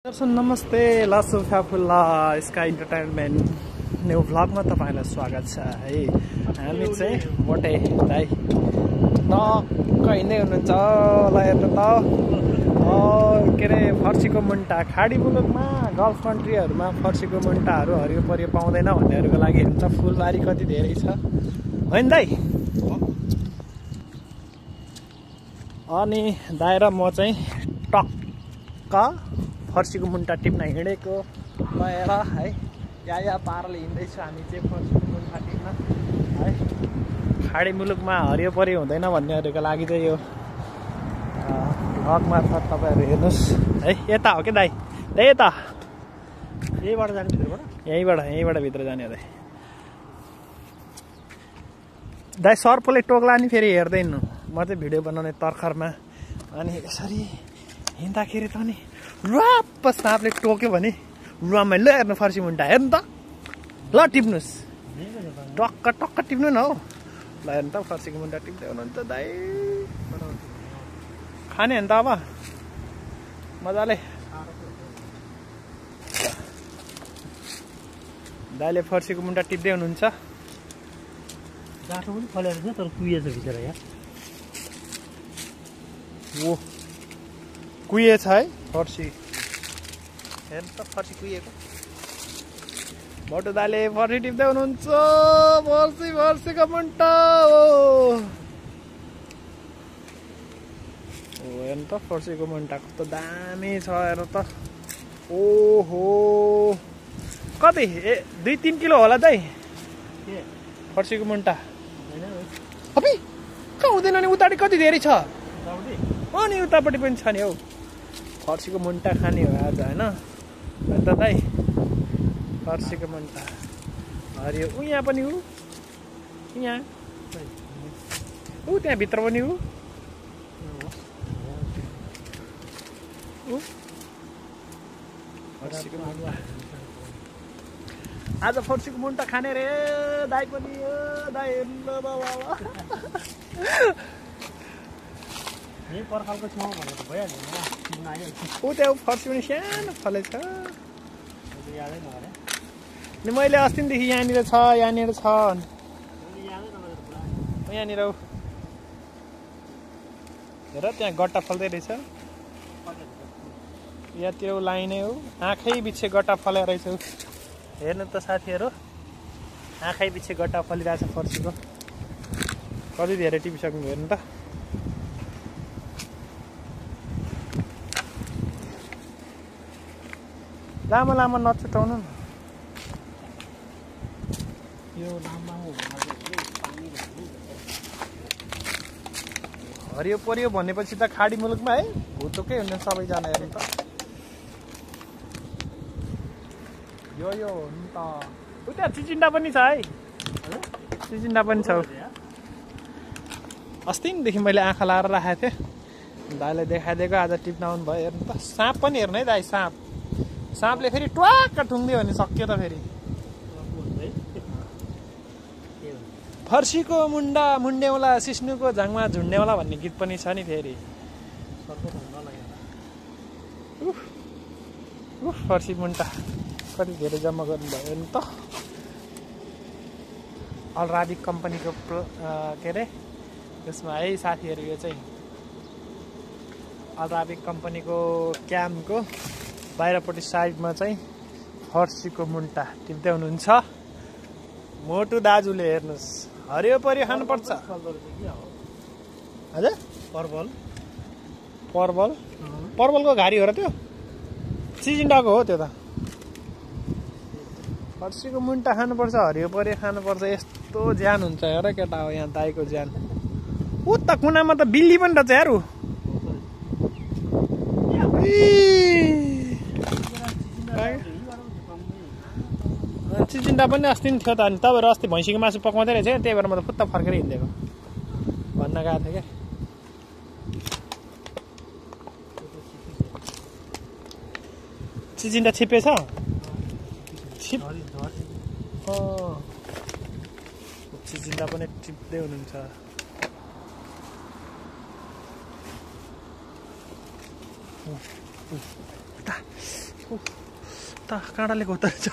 नमस्ते लासु फ्याफुल्ला sky entertainment new भ्लगमा तपाईँलाई स्वागत छ है। हामी चाहिँ मोटे दाइ टक्क हिँड्दै हुनुहुन्छ होला हेर्नु त के अरे फर्सीको मुन्टा खाडी मुलुकमा गल्फ कन्ट्रीहरूमा फर्सीको मुन्टाहरू हरियो परियो पाउँदैन भन्नेहरूको लागि हुन्छ फुलबारी कति धेरै छ होइन दाइ। अनि दाइ र म चाहिँ टक्क फर्सीको मुन्टा टिप्न हिँडेको भएर है या पाराले हिँड्दैछु हामी चाहिँ फर्सीको मुन्टा टिप्न है। खाडी मुलुकमा हरियो परियो हुँदैन भन्नेहरूको लागि चाहिँ यो भ्लग मार्फत तपाईँहरू हेर्नुहोस् है। यता हो के दाइ यता यहीँबाट जाने भित्रबाट यहीँबाट भित्र जाने दाइ। दाइ सर्पले टोक्ला नि फेरि हेर्दैन म चाहिँ भिडियो बनाउने तर्खरमा अनि यसरी हिँड्दाखेरि त नि रुवाप्प साँपले टोक्यो भने रुवामा ल हेर्नु फर्सी मुन्टा हेर्नु त ल टिप्नुहोस् टक्क टक्क टिप्नु न हौ ल हेर्नु त फर्सीको मुन्टा टिप्दै हुनुहुन्छ दाइ। खाने हो नि त अब मजाले दाइले फर्सीको मुन्टा टिप्दै हुनुहुन्छ। बाटो पनि फलेर छ तर कुहिएछ भित्र यहाँ ओ कुहिएछ है फर्सी हेर्नु त फर्सी कुहिएको मोटो दाइले फर्सी टिप्दै हुनुहुन्छ फर्सीको मुन्टा हेर्नु त फर्सीको मुन्टाको त दामी छ हेर्नु त ओहो कति 2-3 किलो होला दाइ फर्सीको मुन्टा अबि कहाँ हुँदैन नि उतापट्टि कति धेरै छ अनि उतापट्टि पनि छ नि हौ फर्सीको मुन्टा खाने हो आज होइन अन्त दाइ फर्सीको मुन्टा हरियो यहाँ पनि हो यहाँ त्यहाँ भित्र पनि हो आज फर्सीको मुन्टा खाने रे दाइ पनि दाइ हेर्नु बाबा पर्खालको छेउमा भनेको भइहाल्यो ऊ त्यहाँ फर्सी पनि सानो फलेछ यादै नगरे नि मैले अस्तिदेखि यहाँनिर छ यहाँनिर छ यहाँनिर हेर त्यहाँ गट्टा फल्दै रहेछ यातिर लाइनै हो आँखै पछि गट्टा फले रहेछ हेर्नु त साथीहरू आँखै पछि गट्टा फलिरहेछ फर्सीको कति धेरै टिपिसक्नु हेर्नु त लामो लामो नछुटाउनु न यो लामो हरियो परियो भनेपछि त खाडी मुलुकमा है भुतुकै हुने सबैजना हेर्नु त यो हो नि त उता चिचिन्डा पनि छ है चिचिन्डा पनि छ अस्तिदेखि मैले आँखा लाएर राखेको थिएँ दाइले देखाइदिएको आज टिप्न आउनु भयो हेर्नु त साँप पनि हेर्नु है दाइ साँपले फेरि ट्वाक्क ठुङ्दियो भने सक्यो त फेरि फर्सीको मुन्डा मुन्डेौला सिस्नुको झाङमा झुन्डेौला भन्ने गीत पनि छ नि फेरि फर्सी मुन्टा कति धेरै जम्मा गर्नुभयो हेर्नु त अलराबिक कम्पनीको के अरे त्यसमा है साथीहरू यो चाहिँ अलराबिक कम्पनीको क्याम्पको बाहिरपट्टि साइडमा चाहिँ फर्सीको मुन्टा टिप्दै हुनुहुन्छ मोटु दाजुले हेर्नुहोस् हरियो परियो खानुपर्छ हजुर पर्वलको घारी हो र त्यो चिचिन्डाको हो त्यो त फर्सीको मुन्टा खानुपर्छ हरियो परियो खानुपर्छ यस्तो ज्यान हुन्छ हेर केटा हो यहाँ दाइको ज्यान उता कुनामा त बिल्ली पनि रहेछ यार चिचिन्डा पनि अस्ति नि थियो त अनि तपाईँहरू अस्ति भैँसीको मासु पकाउँदै रहेछ त्यही भएर म त फुत्त फर्केर हिँडेको भन्न गएको थिएँ क्या चिचिन्डा छिप्पे छ चिचिन्डा पनि टिप्दै हुनुहुन्छ त काँडाले कोतर्छ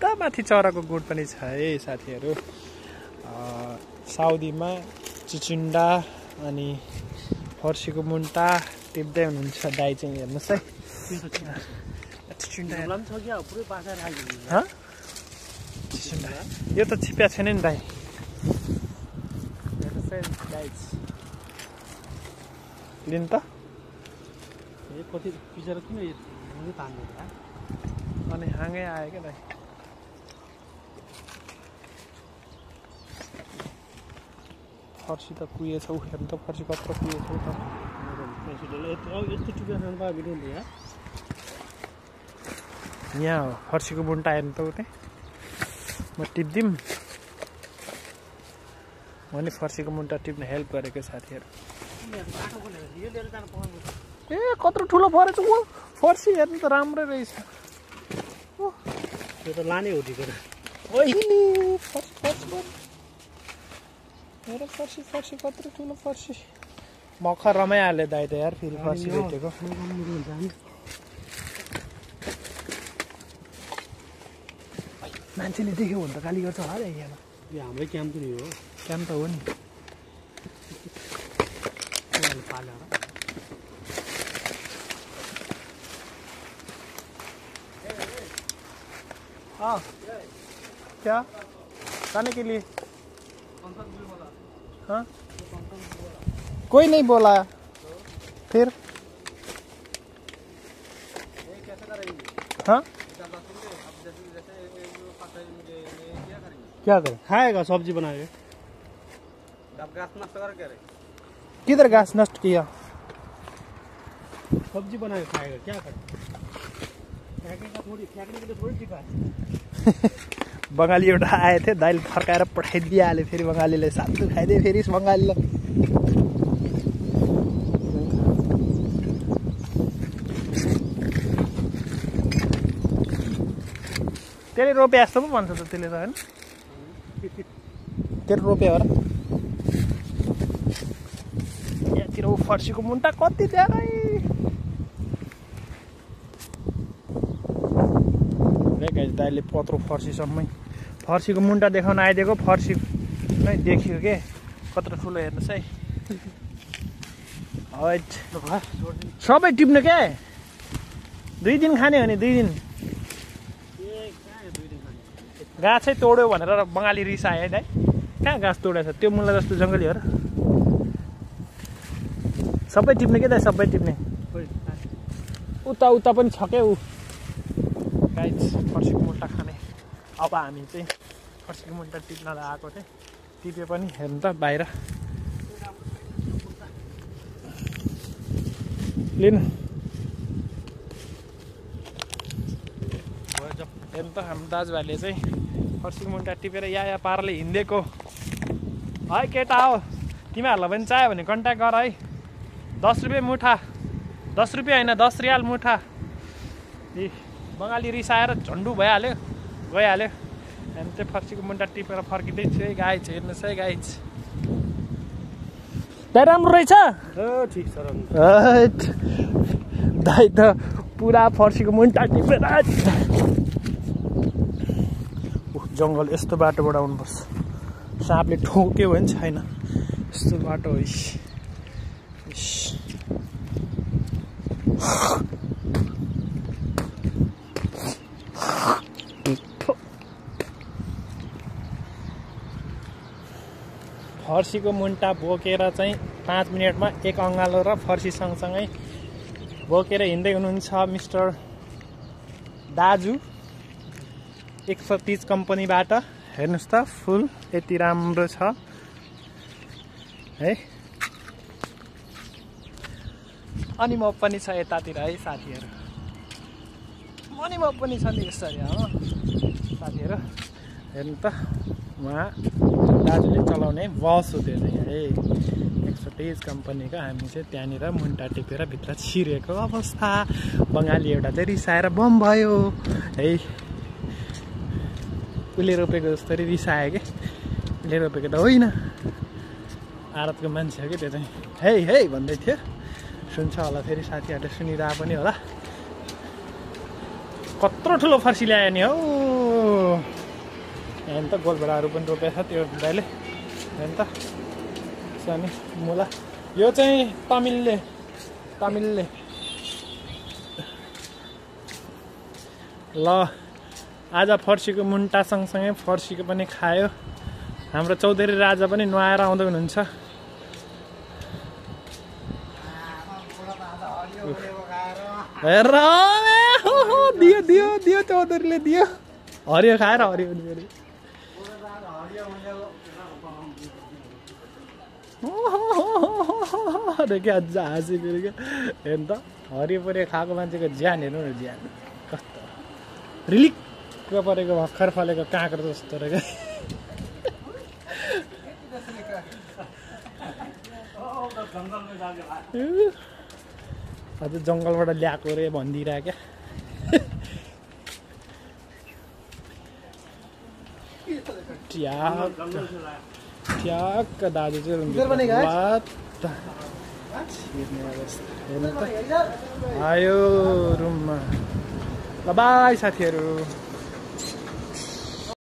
त माथि चराको गुड पनि छ है साथीहरू साउदीमा चिचिन्डा अनि फर्सीको मुन्टा टिप्दै हुनुहुन्छ दाइ चाहिँ हेर्नुहोस् है चिचिन्डा छ क्या पुरै पासा राख्यो चिचिन्डा यो त छिप्या छैन नि दाइ लिनु त कति बिचरा किन तान्दैन अनि हाँगै आयो क्या दाइ फर्सी त कुहिएछ हेर्नु त फर्सी कत्रो कुहिएछ त यस्तो टुक्रा खानु पायो भने यहाँ हो फर्सीको मुन्टा हेर्नु त उतै म टिप्दिउँ म नि फर्सीको मुन्टा टिप्न हेल्प गरेको साथीहरू ए कत्रो ठुलो परेछ ऊ फर्सी हेर्नु त राम्रै रहेछ त्यो त लाने हो ढिकेर मेरो फर्सी फर्सी कत्रो ठुलो फर्सी मखर रमाइहाल्यो दाइ त यार फेरि फर्सी भेटेको मान्छेले देख्यो भने त गाली गर्छ होला है यहाँ यो हाम्रै क्याम्प पनि हो क्याम्प त हो नि पालेर क्या खाने के लिए हाँ कोई नहीं बोला फिर हाँ क्या करें खाएगा सब्जी बनाएगा किधर घास नष्ट किया सब्जी बनाएर खाएगा क्या करें फ्याँकेका फ्याँक्ने के लिए थोड़ी टिका बङ्गाली एउटा आए थियो दाइले फर्काएर पठाइदिइहाल्यो फेरि बङ्गालीले सातु खाइदियो फेरि बङ्गालीलाई त्यसले रोपे जस्तो पो भन्छ त त्यसले त होइन तेरो रोपे हो र यहाँतिर फर्सीको मुन्टा कति धेरै दाइले पत्रो फर्सीसम्मै फर्सीको मुन्टा देखाउन आइदिएको फर्सी नै देखियो के कत्रो ठुलो हेर्नुहोस् है सबै टिप्नु क्या 2 दिन खाने हो नि 2 दिन गाछै तोड्यो भनेर बङ्गाली रिसायो है दाइ कहाँ गाछ तोडेछ त्यो मुला जस्तो जङ्गली हो र सबै टिप्ने के दाइ सबै टिप्ने उता उता पनि छ के ऊ गाइस फर्सीको मुन्टा खाने अब हामी चाहिँ फर्सीको मुन्टा टिप्नलाई आएको थिएँ टिपे पनि हेर्नु त बाहिर लिनु हेर्नु त हाम्रो दाजुभाइले चाहिँ फर्सीको मुन्टा टिपेर या पाराले हिँडेको है केटा हो तिमीहरूलाई पनि चाहियो भने कन्ट्याक्ट गर है 10 रुपियाँ मुठा 10 रुपियाँ होइन 10 रियाल मुठा ए बङ्गाली रिसाएर झन्डु भइहाल्यो गइहाल्यो अनि त्यो फर्सीको मुन्टा टिपेर फर्किँदै छु है गाइज हेर्नुहोस् है गाइज दाइ राम्रो रहेछ ठिक छ दाइ त पुरा फर्सीको मुन्टा टिपेर जङ्गल यस्तो बाटोबाट आउनुपर्छ साँपले ठोक्यो भने छैन यस्तो बाटो हो फर्सीको मुन्टा बोकेर चाहिँ 5 मिनटमा एक अङ्गालो र फर्सी सँगसँगै बोकेर हिँड्दै हुनुहुन्छ मिस्टर दाजु 130 कम्पनीबाट हेर्नुहोस् त फुल यति राम्रो छ है अनि म पनि छ यतातिर है साथीहरू अनि म पनि छ नि यसरी हो साथीहरू हेर्नु त उहाँ दाजुले चलाउने बस हो त्यो चाहिँ है 130 कम्पनीको हामी चाहिँ त्यहाँनिर मुन्टा टिपेर भित्र छिरेको अवस्था बङ्गाली एउटा चाहिँ रिसाएर बम भयो है उसले रोपेको जसरी रिसायो कि उसले रोपेको त होइन आरतको मान्छे हो कि त्यो चाहिँ हे भन्दै थियो सुन्छ होला फेरि साथीहरूले सुनिरहेको पनि होला कत्रो ठुलो फर्सी ल्यायो नि हौ हेर्नु त गोलभेडाहरू पनि रोपेको छ त्यो दाइले हेर्नु त सानो मुला यो चाहिँ तमिलले ल आज फर्सीको मुन्टा सँगसँगै फर्सीको पनि खायो हाम्रो चौधरी राजा पनि नुहाएर आउँदै हुनुहुन्छ हेर दियो दियो दियो चौधरीले दियो हरियो खाएर हरियो अरे क्या हाँसेको क्या हेर्नु त हरियो परेको खाएको मान्छेको ज्यान हेर्नु न ज्यान कस्तो रिलिक्क परेको भर्खर फलेको काँक्रो जस्तो रहेछ अझ जङ्गलबाट ल्याएको रे भनिदिइरह क्या ठ्याक्क दाजु चाहिँ हेर्नु त आयो रुममा ल बाई साथीहरू